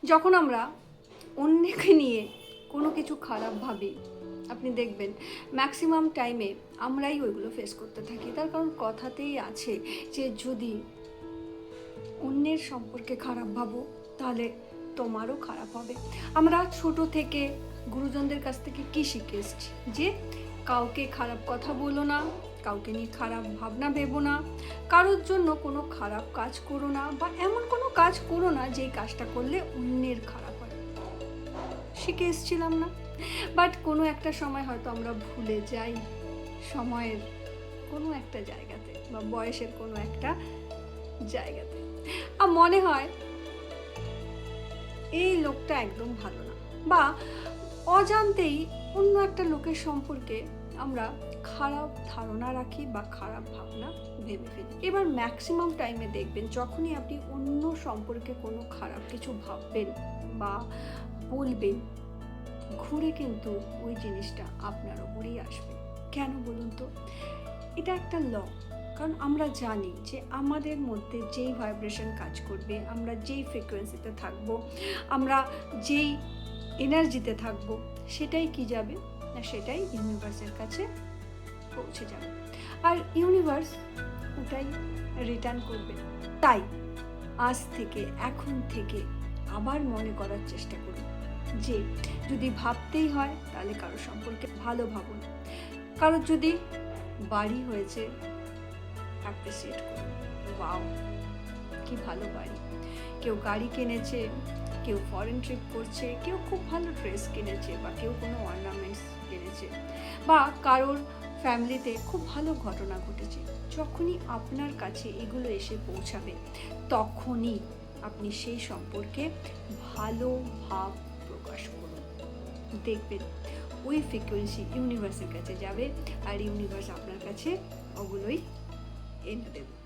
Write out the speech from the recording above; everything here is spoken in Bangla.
যখন আমরা অন্যকে নিয়ে কোনো কিছু খারাপ ভাবি, আপনি দেখবেন ম্যাক্সিমাম টাইমে আমরাই ওইগুলো ফেস করতে থাকি। তার কারণ কথাতেই আছে যে যদি অন্যের সম্পর্কে খারাপ ভাবো তাহলে তোমারও খারাপ হবে। আমরা ছোট থেকে গুরুজনদের কাছ থেকে কী শিখে এসেছি যে কাউকে খারাপ কথা বলো না, কাউকে নিয়ে খারাপ ভাবনা ভেবো না, কারোর জন্য কোনো খারাপ কাজ করো না, বা এমন কোনো কাজ করো না যেই কাজটা করলে অন্যের খারাপ হয়। শিখে এসেছিলাম না? বাট কোনো একটা সময় হয়তো আমরা ভুলে যাই, সময়ের কোনো একটা জায়গাতে বা বয়সের কোনো একটা জায়গাতে আর মনে হয় এই লোকটা একদম ভালো না, বা অজান্তেই অন্য একটা লোকের সম্পর্কে আমরা খারাপ ধারণা রাখি বা খারাপ ভাবনা ভেবে ফেলি। এবার ম্যাক্সিমাম টাইমে দেখবেন যখনই আপনি অন্য সম্পর্কে কোনো খারাপ কিছু ভাববেন বা বলবেন, ঘুরে কিন্তু ওই জিনিসটা আপনার ওপরেই আসবে। কেন বলুন তো? এটা একটা ল। কারণ আমরা জানি যে আমাদের মধ্যে যেই ভাইব্রেশন কাজ করবে, আমরা যেই ফ্রিকোয়েন্সিতে থাকবো, আমরা যেই এনার্জিতে থাকবো, সেটাই কি যাবে না, সেটাই ইউনিভার্সের কাছে পৌঁছে যাবে। আর ইউনিভার্স ওটাই রিটার্ন করবে। তাই আজ থেকে, এখন থেকে আবার মনে করার চেষ্টা করুন যে যদি ভাবতেই হয় তাহলে কারো সম্পর্কে ভালো ভাবুন। কারোর যদি বাড়ি হয়েছে, অ্যাপ্রিসিয়েট করুন, ওয়াও কি ভালো বাড়ি। কেউ গাড়ি কিনেছে, কেউ ফরেন ট্রিপ করছে, কেউ খুব ভালো ড্রেস কিনেছে, বা কেউ কোনো অর্নামেন্টস কিনেছে, বা কারোর ফ্যামিলিতে খুব ভালো ঘটনা ঘটেছে। যখনই আপনার কাছে এগুলো এসে পৌঁছাবে তখনই আপনি সেই সম্পর্কে ভালো ভাব প্রকাশ করুন। দেখবেন ওই ফ্রিকোয়েন্সি ইউনিভার্সের কাছে যাবে আর ইউনিভার্স আপনার কাছে ওগুলোই এনে দেবে।